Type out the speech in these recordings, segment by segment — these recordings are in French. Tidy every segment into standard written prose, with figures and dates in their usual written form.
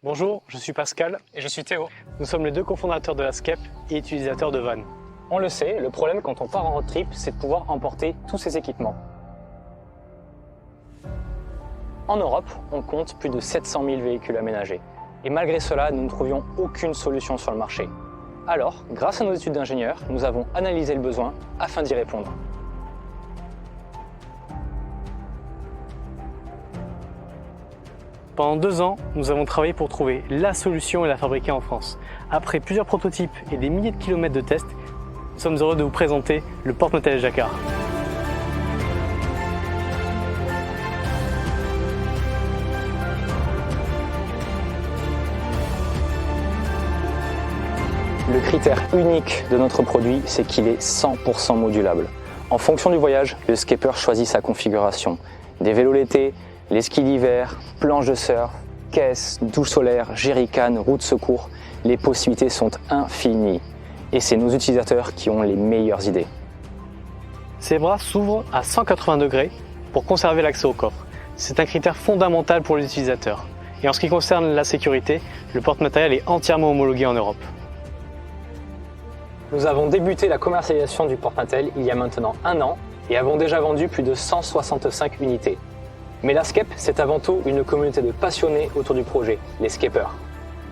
Bonjour, je suis Pascal. Et je suis Théo. Nous sommes les deux cofondateurs de la SCEP et utilisateurs de vannes. On le sait, le problème quand on part en road trip, c'est de pouvoir emporter tous ces équipements. En Europe, on compte plus de 700 000 véhicules aménagés. Et malgré cela, nous ne trouvions aucune solution sur le marché. Alors, grâce à nos études d'ingénieurs, nous avons analysé le besoin afin d'y répondre. Pendant 2 ans, nous avons travaillé pour trouver la solution et la fabriquer en France. Après plusieurs prototypes et des milliers de kilomètres de tests, nous sommes heureux de vous présenter le porte-matériel Jacquard. Le critère unique de notre produit, c'est qu'il est 100% modulable. En fonction du voyage, le skipper choisit sa configuration. Des vélos l'été, les skis d'hiver, planches de surf, caisses, douche solaire, jerrycan, roue de secours, les possibilités sont infinies. Et c'est nos utilisateurs qui ont les meilleures idées. Ces bras s'ouvrent à 180 degrés pour conserver l'accès au coffre. C'est un critère fondamental pour les utilisateurs. Et en ce qui concerne la sécurité, le porte-matériel est entièrement homologué en Europe. Nous avons débuté la commercialisation du porte-matériel il y a maintenant 1 an et avons déjà vendu plus de 165 unités. Mais la SCEP, c'est avant tout une communauté de passionnés autour du projet, les skippers.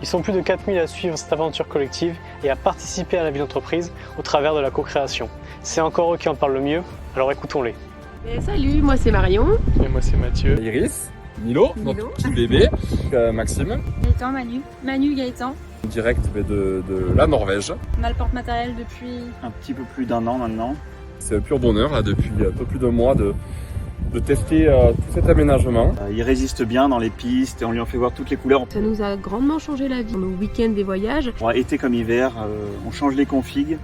Ils sont plus de 4000 à suivre cette aventure collective et à participer à la vie d'entreprise au travers de la co-création. C'est encore eux qui en parlent le mieux, alors écoutons-les. Salut, moi c'est Marion. Et moi c'est Mathieu. Iris, Milo, notre petit bébé, Maxime. Gaëtan, Manu, Gaëtan. Direct de la Norvège. On a le porte-matériel depuis un petit peu plus d'1 an maintenant. C'est un pur bonheur là, depuis un peu plus d'1 mois de tester tout cet aménagement. Il résiste bien dans les pistes et on lui en fait voir toutes les couleurs. Ça nous a grandement changé la vie. Nos week-ends des voyages. Été comme hiver, on change les configs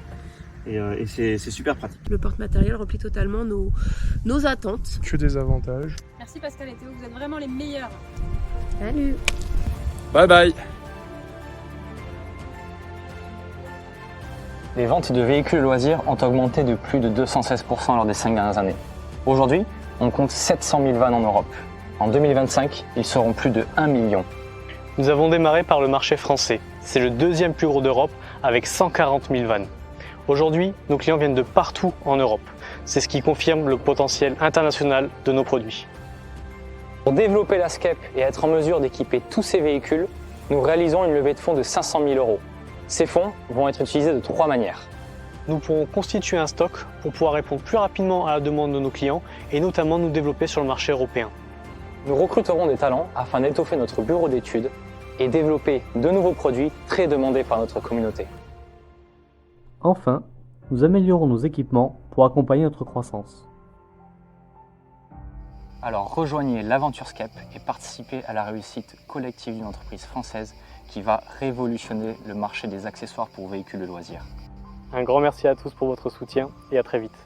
et c'est super pratique. Le porte-matériel remplit totalement nos attentes. Que des avantages. Merci Pascal et Théo, vous êtes vraiment les meilleurs. Salut. Bye bye. Les ventes de véhicules loisirs ont augmenté de plus de 216% lors des 5 dernières années. Aujourd'hui, on compte 700 000 vannes en Europe. En 2025, ils seront plus de 1 million. Nous avons démarré par le marché français. C'est le 2e plus gros d'Europe avec 140 000 vannes. Aujourd'hui, nos clients viennent de partout en Europe. C'est ce qui confirme le potentiel international de nos produits. Pour développer la SCEP et être en mesure d'équiper tous ces véhicules, nous réalisons une levée de fonds de 500 000 €. Ces fonds vont être utilisés de 3 manières. Nous pourrons constituer un stock pour pouvoir répondre plus rapidement à la demande de nos clients et notamment nous développer sur le marché européen. Nous recruterons des talents afin d'étoffer notre bureau d'études et développer de nouveaux produits très demandés par notre communauté. Enfin, nous améliorons nos équipements pour accompagner notre croissance. Alors rejoignez l'aventure SCEP et participez à la réussite collective d'une entreprise française qui va révolutionner le marché des accessoires pour véhicules de loisirs. Un grand merci à tous pour votre soutien et à très vite.